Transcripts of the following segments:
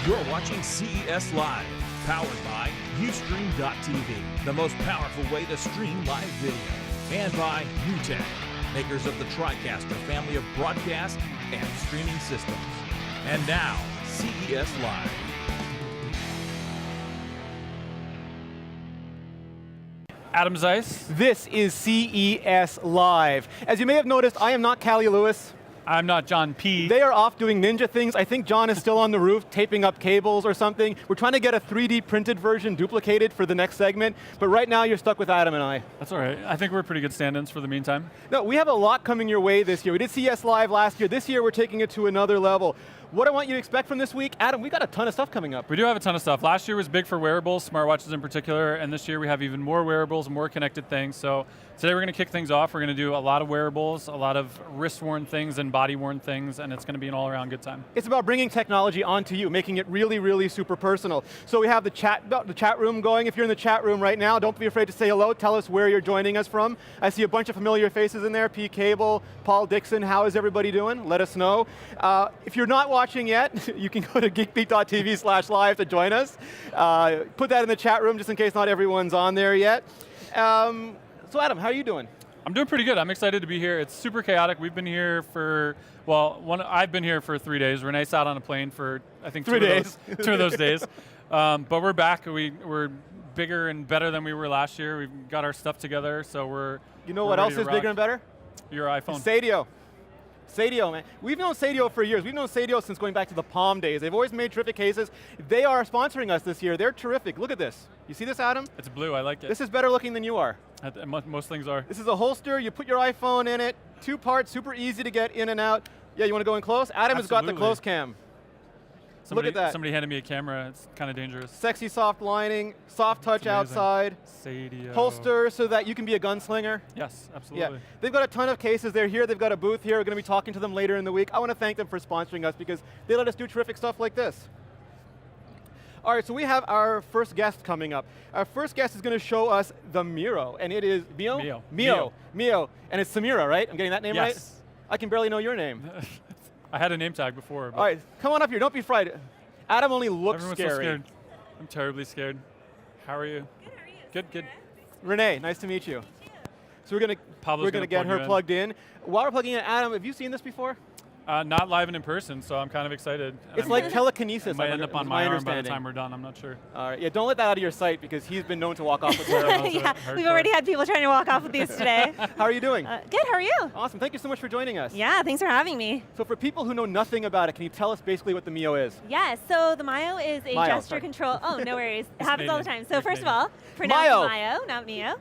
You're watching CES Live, powered by Ustream.tv, the most powerful way to stream live video. And by UTech, makers of the TriCaster family of broadcast and streaming systems. And now, CES Live. Adam Zeiss. This is CES Live. As you may have noticed, I am not Callie Lewis. I'm not John P. They are off doing ninja things. I think John is still on the roof taping up cables or something. We're trying to get a 3D printed version duplicated for the next segment, but right now you're stuck with Adam and I. That's all right. I think we're pretty good stand-ins for the meantime. No, we have a lot coming your way this year. We did CES Live last year. This year we're taking it to another level. What I want you to expect from this week, Adam, we got a ton of stuff coming up. We do have a ton of stuff. Last year was big for wearables, smartwatches in particular, and this year we have even more wearables, more connected things. So today we're going to kick things off. We're going to do a lot of wearables, a lot of wrist-worn things and body-worn things, and it's going to be an all-around good time. It's about bringing technology onto you, making it really, really super personal. So we have the chat room going. If you're in the chat room right now, don't be afraid to say hello. Tell us where you're joining us from. I see a bunch of familiar faces in there. P. Cable, Paul Dixon, how is everybody doing? Let us know. If you're not watching yet, you can go to geekbeat.tv/live to join us. Put that in the chat room just in case not everyone's on there yet. So Adam, how are you doing? I'm doing pretty good. I'm excited to be here. It's super chaotic. We've been here for, well, I've been here for 3 days. Renee sat on a plane for, I think, 3 days. Two of those days. But we're back. We're bigger and better than we were last year. We've got our stuff together, so we're You know what else is bigger and better? Your iPhone. Sadio. Sadio, man. We've known Sadio for years. We've known Sadio since going back to the Palm days. They've always made terrific cases. They are sponsoring us this year. They're terrific. Look at this. You see this, Adam? It's blue. I like it. This is better looking than you are. Most things are. This is a holster. You put your iPhone in it. 2 parts, super easy to get in and out. Yeah, you want to go in close? Adam has got the close cam. Look at that. Somebody handed me a camera. It's kind of dangerous. Sexy soft lining, soft touch outside. Sadio. Holster so that you can be a gunslinger. Yes, absolutely. Yeah. They've got a ton of cases. They're here. They've got a booth here. We're going to be talking to them later in the week. I want to thank them for sponsoring us because they let us do terrific stuff like this. All right, so we have our first guest coming up. Our first guest is going to show us the Miro, and it is Mio? Mio. And it's Samira, right? I'm getting that name right? Yes. I can barely know your name. I had a name tag before. All right, come on up here. Don't be frightened. Adam only looks Everyone's scary. So scared. I'm terribly scared. How are you? Good, how are you? Good. Renee, nice to meet you. So we're going to get her plugged in. While we're plugging in, Adam, have you seen this before? Not live and in person, so I'm kind of excited. It's like telekinesis. It might end up on my arm by the time we're done, I'm not sure. All right, yeah, don't let that out of your sight because he's been known to walk off with her. Yeah, we've already had people trying to walk off with these today. How are you doing? Good, how are you? Awesome, thank you so much for joining us. Yeah, thanks for having me. So for people who know nothing about it, can you tell us basically what the Mio is? Yes, so the Mio is a gesture control. Oh, no worries. It happens all the time. So first of all, pronounce Mio, not Mio.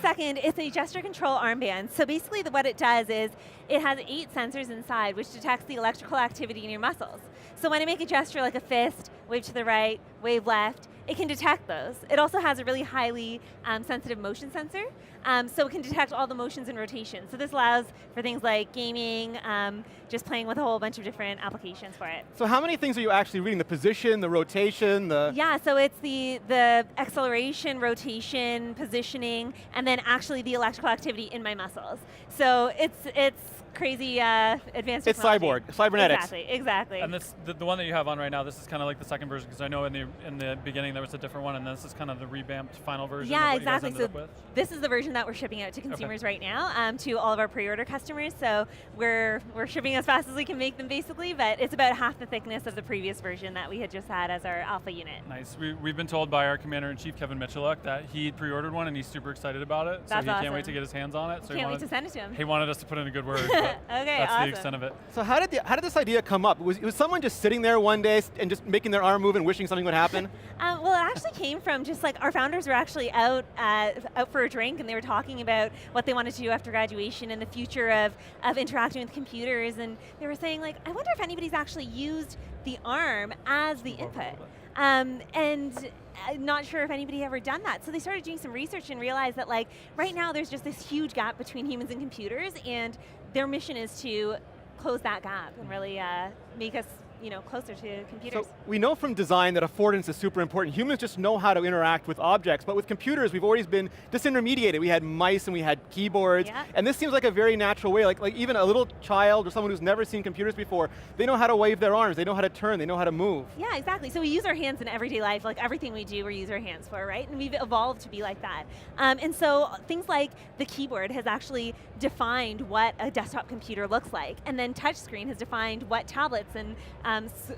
Second, it's a gesture control armband. So basically what it does is it has 8 sensors inside which detects the electrical activity in your muscles. So when I make a gesture like a fist, wave to the right, wave left, it can detect those. It also has a really highly sensitive motion sensor, so it can detect all the motions and rotations. So this allows for things like gaming, just playing with a whole bunch of different applications for it. So how many things are you actually reading? The position, the rotation, the... Yeah, so it's the acceleration, rotation, positioning, and then actually the electrical activity in my muscles. So it's crazy advanced technology. It's cyborg, cybernetics. Exactly. And this, the one that you have on right now, this is kind of like the second version, because I know in the beginning there was a different one, and this is kind of the revamped final version. Yeah, of what exactly. You guys ended up with. This is the version that we're shipping out to consumers right now, to all of our pre-order customers. So we're shipping as fast as we can make them, basically. But it's about half the thickness of the previous version that we had just had as our alpha unit. Nice. We've been told by our Commander-in-Chief Kevin Michaluk that he pre-ordered one and he's super excited about it. That's so he awesome. can't wait to get his hands on it. So Can't wait to send it to him. He wanted us to put in a good word. Okay, that's awesome. the extent of it. So how did this idea come up? Was someone just sitting there one day and just making their arm move and wishing something would happen? Well, it actually came from just like our founders were actually out for a drink, and they were talking about what they wanted to do after graduation and the future of interacting with computers, and they were saying like, I wonder if anybody's actually used the arm as the input. And I'm not sure if anybody ever done that. So they started doing some research and realized that like right now there's just this huge gap between humans and computers, and their mission is to close that gap and really make us closer to computers. So we know from design that affordance is super important. Humans just know how to interact with objects, but with computers, we've always been disintermediated. We had mice and we had keyboards, and this seems like a very natural way. Like even a little child or someone who's never seen computers before, they know how to wave their arms, they know how to turn, they know how to move. Yeah, exactly. So we use our hands in everyday life. Like everything we do, we use our hands for, right? And we've evolved to be like that. And so things like the keyboard has actually defined what a desktop computer looks like, and then touchscreen has defined what tablets and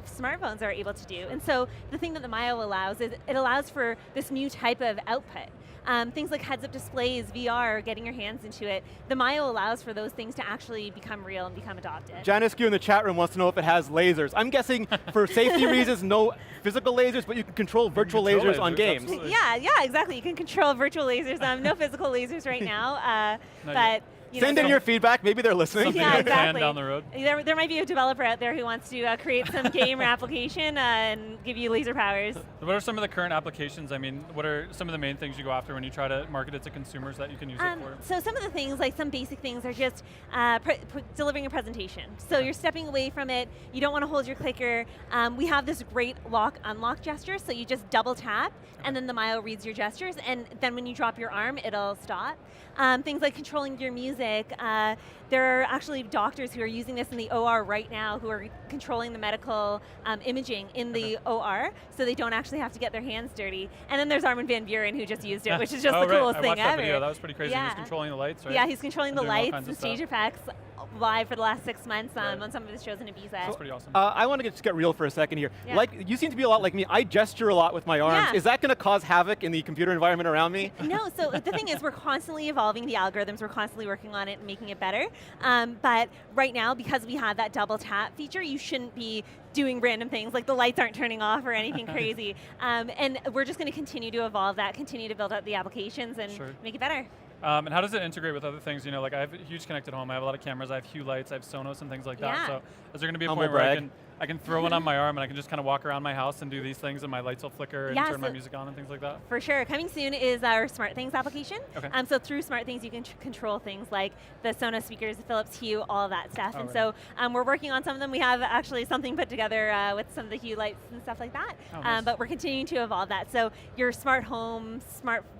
smartphones are able to do. And so the thing that the Myo allows is it allows for this new type of output. Things like heads-up displays, VR, getting your hands into it. The Myo allows for those things to actually become real and become adopted. Janiscu in the chat room wants to know if it has lasers. I'm guessing for safety reasons, no physical lasers, but you can control virtual lasers on games. Absolutely. Yeah, exactly. You can control virtual lasers. No physical lasers right now, but send in your feedback. Maybe they're listening. Something Yeah, to plan exactly. down the road. There might be a developer out there who wants to create some game or application and give you laser powers. What are some of the current applications? I mean, what are some of the main things you go after when you try to market it to consumers that you can use it for? So some of the things, like some basic things, are just delivering a presentation. So you're stepping away from it. You don't want to hold your clicker. We have this great lock-unlock gesture, so you just double tap, and then the Myo reads your gestures, and then when you drop your arm, it'll stop. Things like controlling your music. There are actually doctors who are using this in the OR right now who are controlling the medical imaging in the OR, so they don't actually have to get their hands dirty. And then there's Armin van Buren who just used it, which is just the coolest thing I watched that ever. video. That was pretty crazy. He was controlling the lights, right? Yeah, he's controlling the lights and stage stage effects live for the last 6 months on some of his shows in Ibiza. That's pretty awesome. I want to just get real for a second here. Yeah. Like, you seem to be a lot like me. I gesture a lot with my arms. Yeah. Is that going to cause havoc in the computer environment around me? No, so the thing is we're constantly evolving the algorithms, we're constantly working on it and making it better. But right now, because we have that double tap feature, you shouldn't be doing random things, like the lights aren't turning off or anything crazy. And we're just going to continue to evolve that, continue to build out the applications and make it better. And how does it integrate with other things? You know, like I have a huge connected home, I have a lot of cameras, I have Hue lights, I have Sonos and things like that. So is there going to be a point where I can throw one on my arm and I can just kind of walk around my house and do these things and my lights will flicker and turn my music on and things like that? For sure. Coming soon is our SmartThings application. Okay. So through SmartThings you can control things like the Sonos speakers, the Philips Hue, all of that stuff. So we're working on some of them. We have actually something put together with some of the Hue lights and stuff like that. Nice. But we're continuing to evolve that. So your smart home,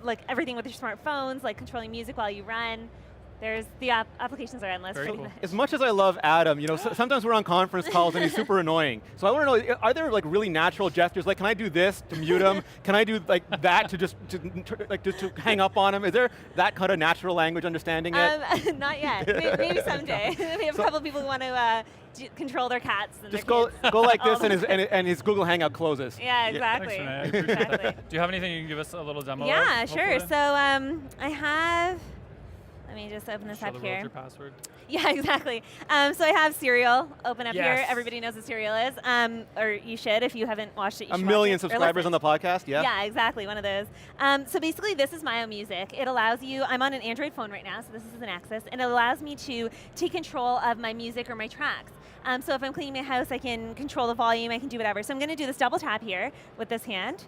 like everything with your smartphones, like controlling music while you run. There's the applications are endless. Very cool. As much as I love Adam, sometimes we're on conference calls and he's super annoying. So I want to know, are there like really natural gestures? Like, can I do this to mute him? Can I do like that to hang up on him? Is there that kind of natural language understanding yet? Not yet. Maybe someday. We have a couple people who want to control their cats. And just their go like this, and his Google Hangout closes. Yeah, exactly. Thanks, Renee. I appreciate that. Do you have anything you can give us a little demo? Yeah, of, sure. So I have. Let me just open this up here. Your password. Yeah, exactly. So I have Serial open up here. Yes. Everybody knows what Serial is, or you should if you haven't watched it. You should 1 million watch it, subscribers on the podcast. Yeah. Yeah, exactly. One of those. So basically, this is Myo Music. It allows you. I'm on an Android phone right now, so this is an Access, and it allows me to take control of my music or my tracks. So if I'm cleaning my house, I can control the volume. I can do whatever. So I'm going to do this double tap here with this hand,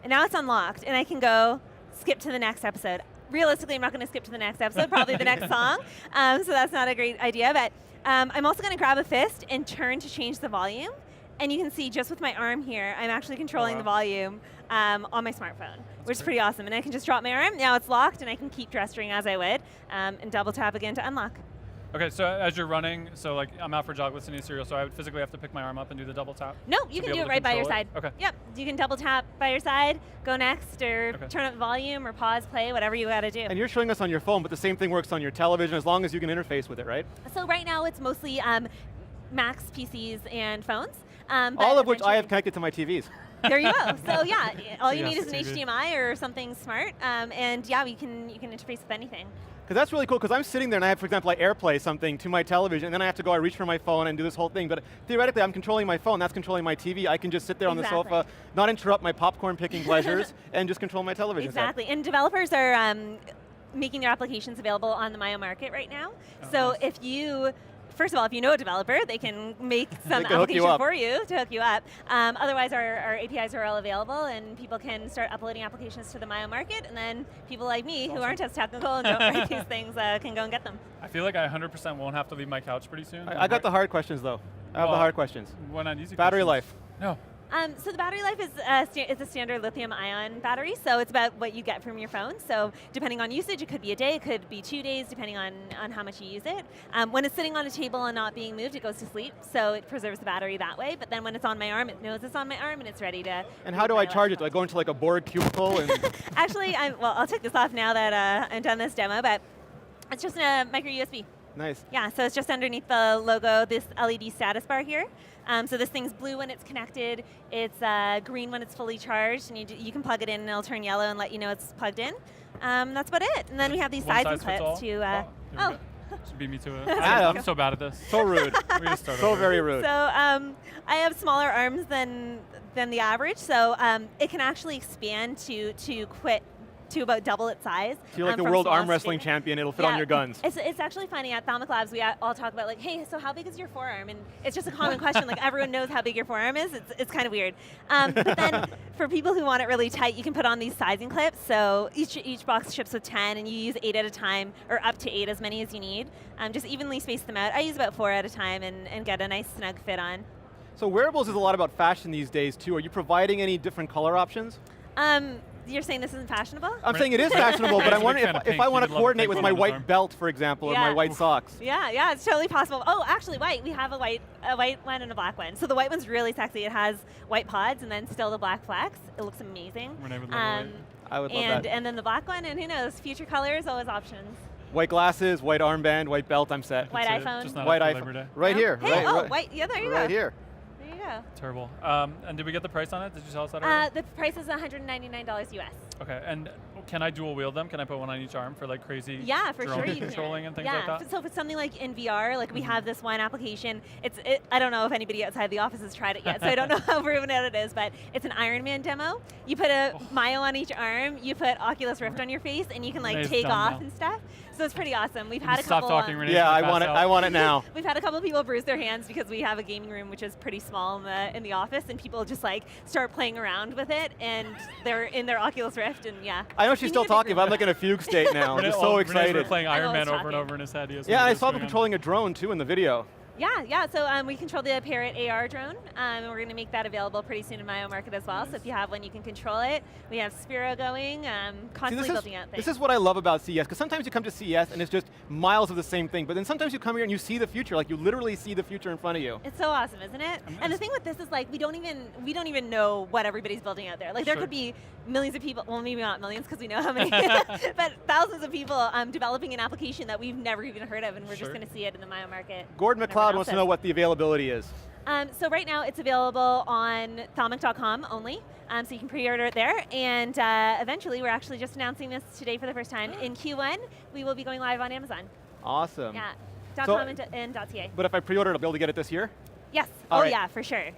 and now it's unlocked, and I can go skip to the next episode. Realistically, I'm not going to skip to the next episode, probably the next song, so that's not a great idea, but I'm also going to grab a fist and turn to change the volume, and you can see just with my arm here, I'm actually controlling the volume on my smartphone, which is pretty awesome, and I can just drop my arm, now it's locked, and I can keep gesturing as I would, and double tap again to unlock. Okay, so as you're running, so like I'm out for a jog listening to Serial, so I would physically have to pick my arm up and do the double tap? No, you can do it right by your side. Okay. Yep, you can double tap by your side, go next, or turn up volume, or pause, play, whatever you gotta do. And you're showing us on your phone, but the same thing works on your television as long as you can interface with it, right? So right now it's mostly Macs, PCs, and phones. All of which I have connected to my TVs. There you go. So yeah, all you need is an HDMI or something smart, and yeah, you can interface with anything. Because that's really cool, because I'm sitting there and I have, for example, I AirPlay something to my television, and then I have to go, I reach for my phone and do this whole thing, but theoretically I'm controlling my phone, that's controlling my TV, I can just sit there on the sofa, not interrupt my popcorn picking pleasures, and just control my television. Exactly, and developers are making their applications available on the Myo Market right now. So if you, first of all, if you know a developer, they can make some application for you to hook you up. Otherwise, our APIs are all available, and people can start uploading applications to the Myo Market, and then people like me who aren't as technical and don't write these things can go and get them. I feel like I 100% won't have to leave my couch pretty soon. I got the hard questions, though. I have the hard questions. Why not easy Battery questions? life. No. So the battery life is it's a standard lithium-ion battery, so it's about what you get from your phone. So depending on usage, it could be a day, it could be 2 days, depending on how much you use it. When it's sitting on a table and not being moved, it goes to sleep, so it preserves the battery that way. But then when it's on my arm, it knows it's on my arm and it's ready to. And how do I charge it? Do I go into like a board cubicle? And Actually, I'll take this off now that I've done this demo, but it's just a micro USB. Nice. Yeah, so it's just underneath the logo, this LED status bar here. So this thing's blue when it's connected, it's green when it's fully charged, and you can plug it in and it'll turn yellow and let you know it's plugged in. That's about it. And then we have these sizing clips to... Just beat me to it. Adam. I'm so bad at this. So rude. We just started So over. very rude. So I have smaller arms than the average, so it can actually expand to about double its size. So you're like the from world small arm to wrestling big. champion. It'll fit on your guns. It's actually funny, at Thalmic Labs, we all talk about like, hey, so how big is your forearm? And it's just a common question. Like, everyone knows how big your forearm is. It's kind of weird. But then for people who want it really tight, you can put on these sizing clips. So each box ships with 10, and you use 8 at a time, or up to 8, as many as you need. Just evenly space them out. I use about 4 at a time and get a nice snug fit on. So wearables is a lot about fashion these days too. Are you providing any different color options? You're saying this isn't fashionable? I'm saying it is fashionable, but I'm Big wondering fan of if I pink. want to You'd love coordinate pink with on my his white arm. belt, for example, or Yeah. my white socks. Yeah, it's totally possible. Oh, actually, white. We have a white one and a black one. So the white one's really sexy. It has white pods and then still the black flecks. It looks amazing. Renee would love white. I would love that. And then the black one, and who knows? Future colors, always options. White glasses, white armband, white belt, I'm set. White That's it. iPhone. Just not White after iPhone. Labor Day. Right No? here. Hey, right, white. Yeah, there you go. right here. There you go. Terrible. And did we get the price on it? Did you tell us that already? The price is $199 US. Okay, and can I dual wield them? Can I put one on each arm for like crazy Yeah, for drone sure you can. controlling and things yeah. like that? So if it's something like in VR, like we have this one application. I don't know if anybody outside the office has tried it yet, so I don't know how proven out it is, but it's an Iron Man demo. You put a Mayo on each arm, you put Oculus Rift on your face, and you can like Renee's take done off now. and stuff. So it's pretty awesome. We've You had a stop couple. talking, Renee. Yeah, You're I gonna want it. pass I out. want it now. We've had a couple people bruise their hands because we have a gaming room which is pretty small in the office, and people just like start playing around with it, and they're in their Oculus Rift, and yeah. I know she's We still need a big talking, but I'm room. like in a fugue state now. I'm just so Renee's excited. playing I'm Iron Man always over and talking. over in his head. He has Yeah, no I idea saw what's them going on. controlling a drone too in the video. Yeah. So we control the Parrot AR drone, and we're going to make that available pretty soon in Mayo Market as well. So if you have one, you can control it. We have Spiro going, constantly building out things. This is what I love about CES, because sometimes you come to CES and it's just miles of the same thing, but then sometimes you come here and you see the future, like you literally see the future in front of you. It's so awesome, isn't it? And the thing with this is like we don't even know what everybody's building out there. Like there Sure. could be millions of people, well maybe not millions because we know how many, but thousands of people developing an application that we've never even heard of, and we're Sure. just going to see it in the Mayo Market. Gordon and everyone McLeod wants else to know is. what the availability is. So right now it's available on thalmic.com only, so you can pre-order it there. And eventually, we're actually just announcing this today for the first time. In Q1, we will be going live on Amazon. Awesome. Yeah, So- .com and .ca. But if I pre-order it, I'll be able to get it this year? Yes. All right. Yeah, for sure.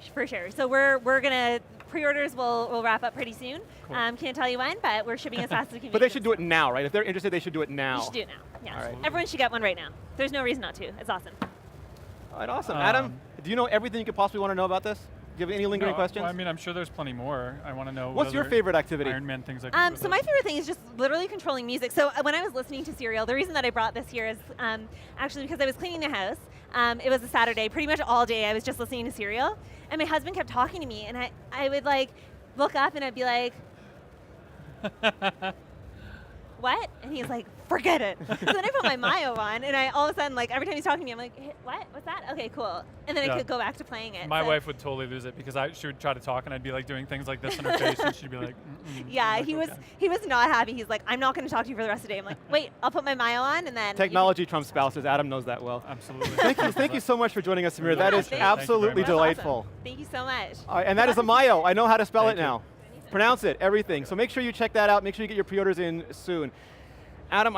So we're gonna pre-orders will wrap up pretty soon. Cool. Can't tell you when, but we're shipping as fast as we can. But they should do it now, right? If they're interested, they should do it You now. should do it now. Yeah. All right. Everyone should get one right now. There's no reason not to. It's awesome. All right, awesome. Adam, do you know everything you could possibly want to know about this? Do you have any lingering No, questions? Well, I mean, I'm sure there's plenty more. I want to know. What's what your other favorite activity? Iron Man things I can do with So it. my favorite thing is just literally controlling music. So when I was listening to Serial, the reason that I brought this here is actually because I was cleaning the house. It was a Saturday. Pretty much all day I was just listening to Serial. And my husband kept talking to me. And I would like look up and I'd be like, what? And he's like, forget it. So then I put my Mayo on, and I all of a sudden, like, every time he's talking to me, I'm like, hey, what? What's that? Okay, cool. And then I Yeah. could go back to playing it. My So- wife would totally lose it because she would try to talk and I'd be like doing things like this in her face and she'd be like, Yeah, I'm like, he was "Okay." he was not happy. He's like, I'm not going to talk to you for the rest of the day. I'm like, wait, I'll put my Mayo on, and then Technology trumps spouses. Adam knows that well. Absolutely. Thank you so much for joining us, Samir. Yeah, That is thank you. absolutely That's awesome. delightful. Thank you so much. All right, and that is a Mayo. I know how to spell Thank it you. now. Pronounce it, everything. So make sure you check that out. Make sure you get your pre-orders in soon. Adam,